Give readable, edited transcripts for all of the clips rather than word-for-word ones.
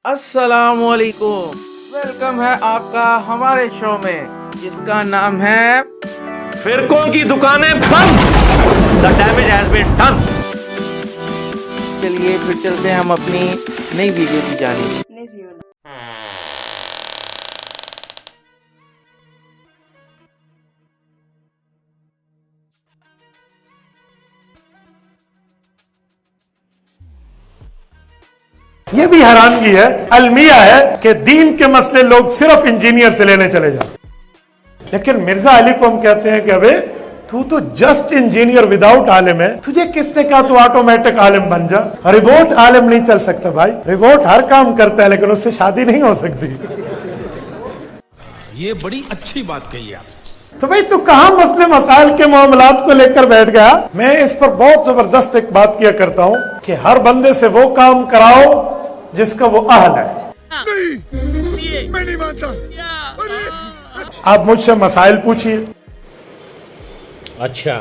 السلام علیکم، ویلکم ہے آپ کا ہمارے شو میں جس کا نام ہے فرقوں کی دکانیں بند. The damage has been done. چلیے پھر چلتے ہیں ہم اپنی نئی ویڈیو کی جانب. یہ بھی حیرانگی ہے، المیہ ہے کہ دین کے مسئلے لوگ صرف انجینئر سے لینے چلے جاتے ہیں، لیکن مرزا علی کو ہم کہتے ہیں کہ ابے تو جسٹ انجینئر وداؤٹ عالم ہے، تجھے کس نے کہا تو آٹومیٹک عالم بن جا. ریبوٹ عالم نہیں چل سکتا بھائی، ریبوٹ ہر کام کرتا ہے لیکن اس سے شادی نہیں ہو سکتی. یہ بڑی اچھی بات کہی آپ. تو بھائی تو کہاں مسئلے مسائل کے معاملات کو لے کر بیٹھ گیا. میں اس پر بہت زبردست ایک بات کیا کرتا ہوں کہ ہر بندے سے وہ کام کراؤ جس کا وہ اہل ہے. میں نہیں مانتا. آپ مجھ سے مسائل پوچھیے، اچھا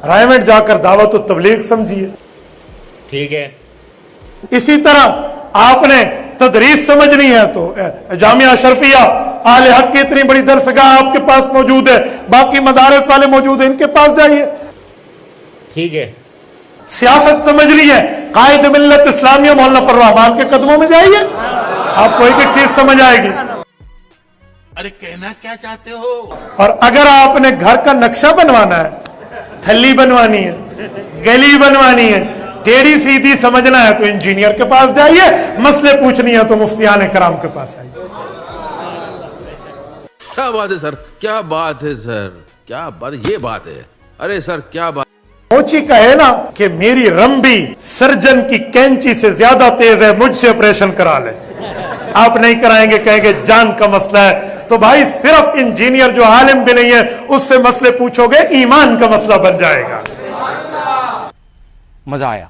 رائمنڈ جا کر دعوت و تبلیغ سمجھیے. ٹھیک ہے. اسی طرح آپ نے تدریس سمجھنی ہے تو جامعہ اشرفیہ اہل حق کی اتنی بڑی درسگاہ آپ کے پاس موجود ہے، باقی مدارس والے موجود ہیں، ان کے پاس جائیے. ٹھیک ہے. سیاست سمجھنی ہے، قائد ملت اسلامیہ مولانا فضل الرحمان کے قدموں میں جائیے، آپ کو ایک ایک چیز سمجھ آئے گی. ارے کہنا کیا چاہتے ہو؟ اور اگر آپ نے گھر کا نقشہ بنوانا ہے، تھلی بنوانی ہے، گلی بنوانی ہے، ٹیڑھی سیدھی سمجھنا ہے تو انجینئر کے پاس جائیے، مسئلے پوچھنی ہے تو مفتیان کرام کے پاس آئیے. کیا بات ہے سر، کیا بات ہے سر، کیا بات ہے، یہ بات ہے. ارے سر کیا بات. موچی کہے نا کہ میری رمبی سرجن کی کینچی سے زیادہ تیز ہے، مجھ سے آپریشن کرا لے. آپ نہیں کرائیں گے، کہیں گے جان کا مسئلہ ہے. تو بھائی صرف انجینئر جو عالم بھی نہیں ہے اس سے مسئلے پوچھو گے، ایمان کا مسئلہ بن جائے گا. مزہ آیا،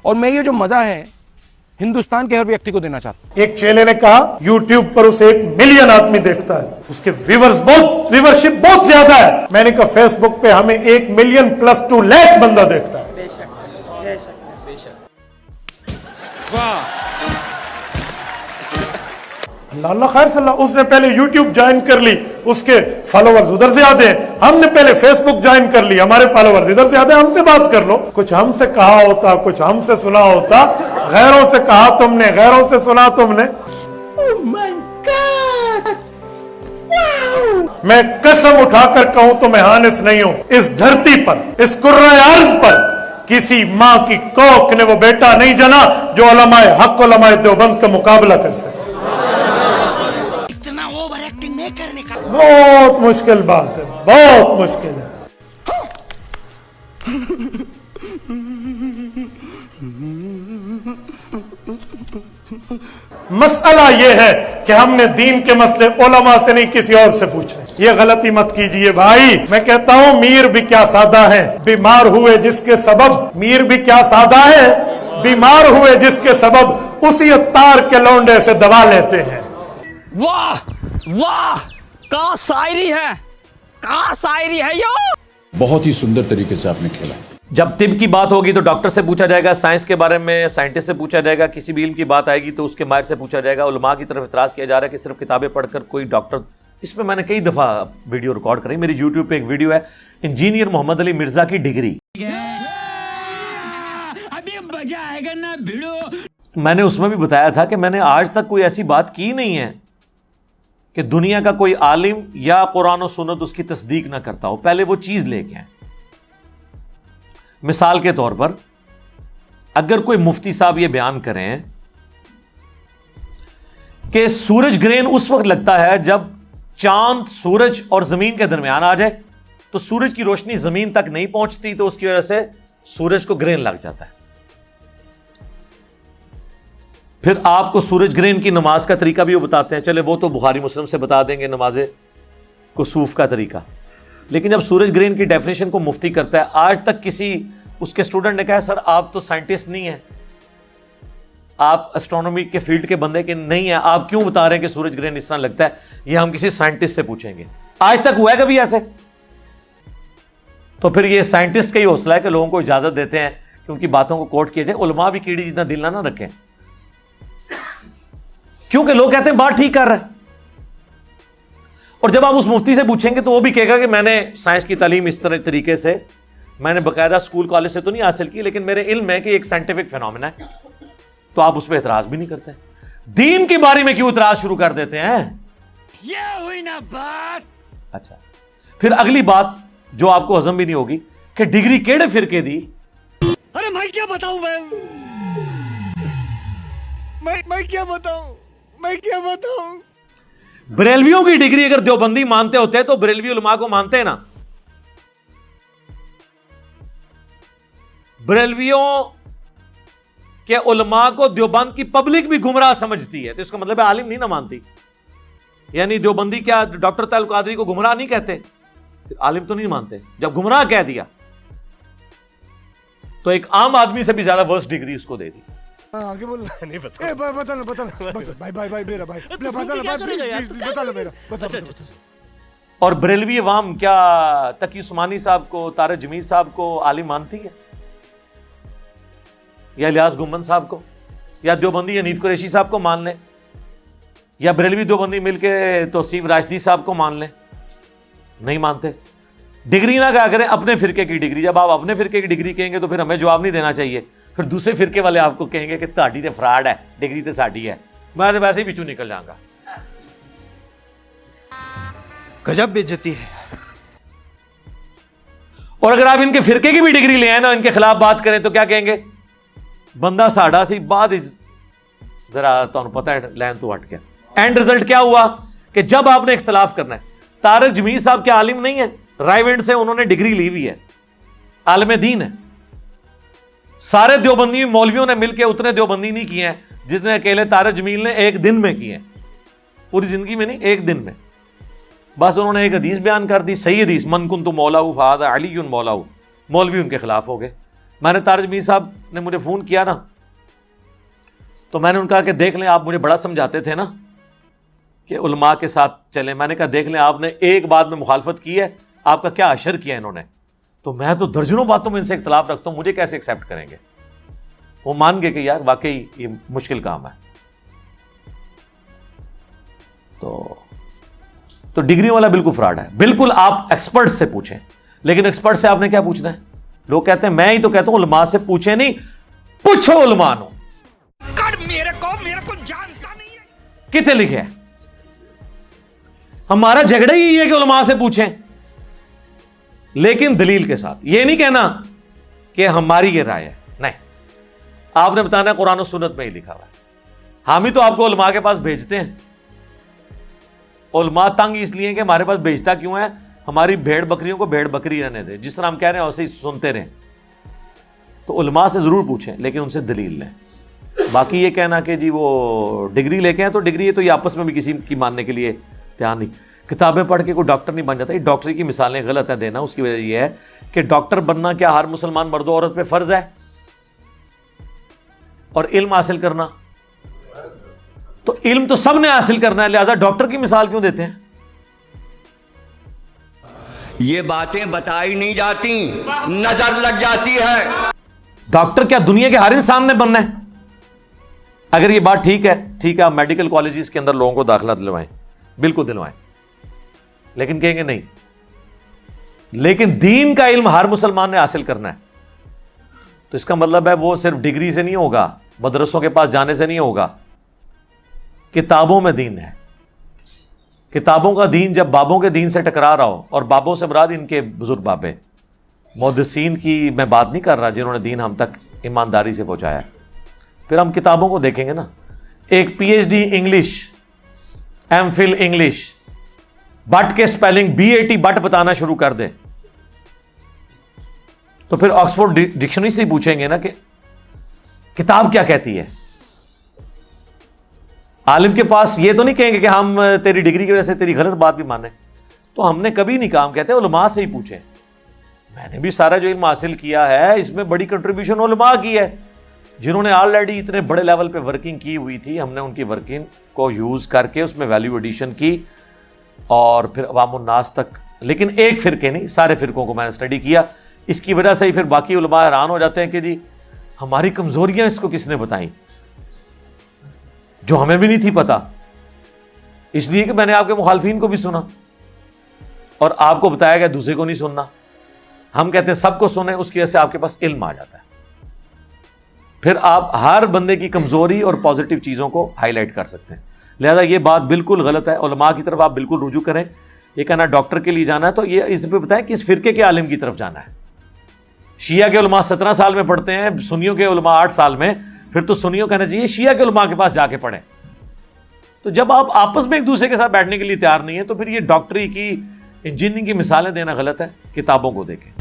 اور میں یہ جو مزہ ہے ہندوستان کے ہر ویکتی کو دینا چاہتا ہوں. ایک چیلے نے کہا یوٹیوب پر اسے 1 ملین آدمی دیکھتا ہے، اس کے ویورشپ بہت زیادہ ہے. میں نے کہا فیس بک پہ ہمیں 1 ملین + 2 لاکھ بندہ دیکھتا ہے. اللہ اللہ خیر صلی اللہ. اس نے پہلے یوٹیوب جوائن کر لی، اس کے فالوورز ادھر سے آتے ہیں. ہم نے پہلے فیس بک جوائن کر لی، ہمارے فالوورز ادھر سے آتے ہیں. ہم سے بات کر لو. کچھ ہم سے کہا ہوتا، کچھ ہم سے سنا ہوتا. غیروں سے کہا تم نے، غیروں سے سنا تم نے. میں قسم اٹھا کر کہوں تو میں ہانس نہیں ہوں، اس دھرتی پر، اس کرۂ ارض پر کسی ماں کی کوکھ نے وہ بیٹا نہیں جنا جو علماء حق، علماء دیوبند کا مقابلہ کر سکے. اتنا اوور ایکٹنگ نہیں کرنے کا. بہت مشکل بات ہے، بہت مشکل ہے. مسئلہ یہ ہے کہ ہم نے دین کے مسئلے علماء سے نہیں کسی اور سے پوچھے. یہ غلطی مت کیجئے بھائی. میں کہتا ہوں میر بھی کیا سادہ ہے، بیمار ہوئے جس کے سبب. میر بھی کیا سادہ ہے، بیمار ہوئے جس کے سبب اسی عطار کے لونڈے سے دوا لیتے ہیں. واہ واہ، کہاں شاعری ہے، کہاں شاعری ہے یہ. بہت ہی سندر طریقے سے آپ نے کھیلا. جب طب کی بات ہوگی تو ڈاکٹر سے پوچھا جائے گا، سائنس کے بارے میں سائنٹسٹ سے پوچھا جائے گا، کسی بھی علم کی بات آئے گی تو اس کے ماہر سے پوچھا جائے گا. علماء کی طرف اعتراض کیا جا رہا ہے کہ صرف کتابیں پڑھ کر کوئی ڈاکٹر. اس میں نے کئی دفعہ ویڈیو ریکارڈ کری، میری یوٹیوب پہ ایک ویڈیو ہے انجینئر محمد علی مرزا کی ڈگری. ابھی مزہ آئے گا نا بھیڑو. میں نے اس میں بھی بتایا تھا کہ میں نے آج تک کوئی ایسی بات کی نہیں ہے کہ دنیا کا کوئی عالم یا قرآن و سنت اس کی تصدیق نہ کرتا ہو. پہلے وہ چیز لے کے آئیں. مثال کے طور پر اگر کوئی مفتی صاحب یہ بیان کریں کہ سورج گرہن اس وقت لگتا ہے جب چاند سورج اور زمین کے درمیان آ جائے تو سورج کی روشنی زمین تک نہیں پہنچتی تو اس کی وجہ سے سورج کو گرہن لگ جاتا ہے. پھر آپ کو سورج گرہن کی نماز کا طریقہ بھی وہ بتاتے ہیں. چلے وہ تو بخاری مسلم سے بتا دیں گے نماز کسوف کا طریقہ. لیکن جب سورج گرہن کی ڈیفینیشن کو مفتی کرتا ہے، آج تک کسی اس کے اسٹوڈنٹ نے کہا سر آپ تو سائنٹسٹ نہیں ہیں، آپ اسٹرونومی کے فیلڈ کے بندے کے نہیں ہیں، آپ کیوں بتا رہے ہیں کہ سورج گرہن اس طرح لگتا ہے؟ یہ ہم کسی سائنٹسٹ سے پوچھیں گے. آج تک ہوا ہے کبھی ایسے؟ تو پھر یہ سائنٹسٹ کا ہی حوصلہ ہے کہ لوگوں کو اجازت دیتے ہیں کہ ان کی باتوں کو کوٹ کیا جائے. علماء بھی کیڑی جتنا دل نہ رکھیں. کیونکہ لوگ کہتے ہیں بات ٹھیک کر رہا ہے. اور جب آپ اس مفتی سے پوچھیں گے تو وہ بھی کہے گا کہ میں نے سائنس کی تعلیم اس طریقے سے میں نے باقاعدہ اسکول کالج سے تو نہیں حاصل کی, لیکن میرے علم ہے کہ ایک سائنٹیفک فینومینا ہے. تو آپ اس پہ اعتراض بھی نہیں کرتے. دین کے بارے میں کیوں اعتراض شروع کر دیتے ہیں؟ یہ ہوئی نا بات. اچھا, پھر اگلی بات جو آپ کو ہضم بھی نہیں ہوگی کہ ڈگری کیڑے فرقے دی. ارے میں کیا بتاؤں, میں کیا بتاؤں. بریلویوں کی ڈگری اگر دیوبندی مانتے ہوتے تو بریلوی علماء کو مانتے ہیں نا. بریلویوں کے علماء کو دیوبند کی پبلک بھی گمراہ سمجھتی ہے, تو اس کا مطلب ہے عالم نہیں نہ مانتی. یعنی دیوبندی کیا ڈاکٹر طاہر القادری کو گمراہ نہیں کہتے؟ عالم تو نہیں مانتے. جب گمراہ کہہ دیا تو ایک عام آدمی سے بھی زیادہ ورس ڈگری اس کو دے دی. آگے بول. نہیں بتا. اور بریلوی عوام کیا تقی عثمانی صاحب کو, طارق جمیل صاحب کو عالم مانتی ہے, یا الیاس گمن صاحب کو, یا دیوبندی حنیف قریشی صاحب کو مان لیں, یا بریلوی دیوبندی مل کے توصیف راشدی صاحب کو مان لیں؟ نہیں مانتے. ڈگری نہ کہا کریں اپنے فرقے کی ڈگری. جب آپ اپنے فرقے کی ڈگری کہیں گے تو پھر ہمیں جواب نہیں دینا چاہیے. پھر دوسرے فرقے والے آپ کو کہیں گے کہ تہاڈی تے فراڈ ہے, ڈگری تے ساڈی ہے. میں تو ویسے ہی پیچھے نکل جاؤں گا. گجب بےعزتی ہے. اور اگر آپ ان کے فرقے کی بھی ڈگری لے آئیں نا, ان کے خلاف بات کریں تو کیا کہیں گے؟ بندہ ساڈا سی بعد ذرا تمہیں پتہ ہے لین تو ہٹ گیا. اینڈ رزلٹ کیا ہوا کہ جب آپ نے اختلاف کرنا ہے, طارق جمیل صاحب کے عالم نہیں ہے, رائے وینڈ سے انہوں نے ڈگری لی ہوئی ہے, عالم دین ہے. سارے دیوبندی مولویوں نے مل کے اتنے دیوبندی نہیں کیے ہیں جتنے اکیلے طارق جمیل نے ایک دن میں کیے ہیں. پوری زندگی میں نہیں, ایک دن میں. بس انہوں نے ایک حدیث بیان کر دی, صحیح حدیث, من کنت مولاہ فہذا علی مولاہ. مولوی ان کے خلاف ہو گئے. میں نے طارق جمیل صاحب نے مجھے فون کیا نا, تو میں نے ان کا کہ دیکھ لیں, آپ مجھے بڑا سمجھاتے تھے نا کہ علماء کے ساتھ چلیں. میں نے کہا دیکھ لیں, آپ نے ایک بات میں مخالفت کی ہے, آپ کا کیا اشر کیا انہوں نے. تو میں تو درجنوں باتوں میں ان سے اختلاف رکھتا ہوں, مجھے کیسے ایکسیپٹ کریں گے؟ وہ مان گئے کہ یار واقعی یہ مشکل کام ہے. تو ڈگری والا بالکل فراڈ ہے. بالکل آپ ایکسپرٹ سے پوچھیں, لیکن ایکسپرٹ سے آپ نے کیا پوچھنا ہے؟ لوگ کہتے ہیں, میں ہی تو کہتا ہوں علماء سے پوچھیں نہیں, پوچھو علماء نو. میرے کو جانتا نہیں ہے. کتنے لکھے ہیں؟ ہمارا جھگڑا ہی ہے کہ علماء سے پوچھیں, لیکن دلیل کے ساتھ. یہ نہیں کہنا کہ ہماری یہ رائے ہے, نہیں. آپ نے بتانا ہے قرآن و سنت میں ہی لکھا ہوا ہے. ہم ہی تو آپ کو علماء کے پاس بھیجتے ہیں. علماء تنگ اس لیے کہ ہمارے پاس بھیجتا کیوں ہے؟ ہماری بھیڑ بکریوں کو بھیڑ بکری رہنے دے, جس طرح ہم کہہ رہے ہیں ویسے ہی سنتے رہیں. تو علماء سے ضرور پوچھیں, لیکن ان سے دلیل لیں. باقی یہ کہنا کہ جی وہ ڈگری لے کے ہیں تو ڈگری ہے تو یہ آپس میں بھی کسی کی ماننے کے لیے تیار نہیں. کتابیں پڑھ کے کوئی ڈاکٹر نہیں بن جاتا. یہ ڈاکٹری کی مثالیں غلط ہیں دینا. اس کی وجہ یہ ہے کہ ڈاکٹر بننا کیا ہر مسلمان مرد و عورت پہ فرض ہے؟ اور علم حاصل کرنا تو علم تو سب نے حاصل کرنا ہے, لہذا ڈاکٹر کی مثال کیوں دیتے ہیں؟ یہ باتیں بتائی نہیں جاتی, نظر لگ جاتی ہے. ڈاکٹر کیا دنیا کے ہر انسان نے بننا ہے؟ اگر یہ بات ٹھیک ہے, آپ میڈیکل کالجز کے اندر لوگوں کو داخلہ دلوائیں, بالکل دلوائیں, لیکن کہیں گے نہیں. لیکن دین کا علم ہر مسلمان نے حاصل کرنا ہے. تو اس کا مطلب ہے وہ صرف ڈگری سے نہیں ہوگا, مدرسوں کے پاس جانے سے نہیں ہوگا. کتابوں میں دین ہے. کتابوں کا دین جب بابوں کے دین سے ٹکرا رہا ہو, اور بابوں سے مراد ان کے بزرگ بابے, محدثین کی میں بات نہیں کر رہا جنہوں نے دین ہم تک ایمانداری سے پہنچایا, پھر ہم کتابوں کو دیکھیں گے نا. ایک P H D English, M Phil English, but کے سپیلنگ BAT بٹ بتانا شروع کر دے, تو پھر آکسفورڈ ڈکشنری سے ہی پوچھیں گے نا کہ کتاب کیا کہتی ہے. عالم کے پاس یہ تو نہیں کہیں گے کہ ہم تیری ڈگری کی وجہ سے تیری غلط بات بھی مانیں. تو ہم نے کبھی نہیں کہا, ہم کہتے ہیں علماء سے ہی پوچھیں. میں نے بھی سارا جو علم حاصل کیا ہے اس میں بڑی کنٹریبیوشن علماء کی ہے, جنہوں نے آلریڈی اتنے بڑے لیول پہ ورکنگ کی ہوئی تھی. ہم نے ان کی ورکنگ کو یوز کر کے اس میں ویلیو ایڈیشن کی, اور پھر عوام الناس تک. لیکن ایک فرقے نہیں, سارے فرقوں کو میں نے اسٹڈی کیا. اس کی وجہ سے ہی پھر باقی علماء حیران ہو جاتے ہیں کہ جی ہماری کمزوریاں اس کو کس نے بتائیں. جو ہمیں بھی نہیں تھی پتا، اس لیے کہ میں نے آپ کے مخالفین کو بھی سنا اور آپ کو بتایا گیا دوسرے کو نہیں سننا. ہم کہتے ہیں سب کو سنیں، اس کی وجہ سے آپ کے پاس علم آ جاتا ہے. پھر آپ ہر بندے کی کمزوری اور پازیٹیو چیزوں کو ہائی لائٹ کر سکتے ہیں. لہذا یہ بات بالکل غلط ہے. علماء کی طرف آپ بالکل رجوع کریں. یہ کہنا ڈاکٹر کے لیے جانا ہے تو یہ اس پہ بتائیں کس فرقے کے عالم کی طرف جانا ہے. شیعہ کے علماء 17 سال میں پڑھتے ہیں، سنیوں کے علماء 8 سال میں، پھر تو سنیوں کہنا چاہیے شیعہ کے علماء کے پاس جا کے پڑھیں. تو جب آپ آپس میں ایک دوسرے کے ساتھ بیٹھنے کے لیے تیار نہیں ہیں تو پھر یہ ڈاکٹری کی انجینئرنگ کی مثالیں دینا غلط ہے. کتابوں کو دیکھیں.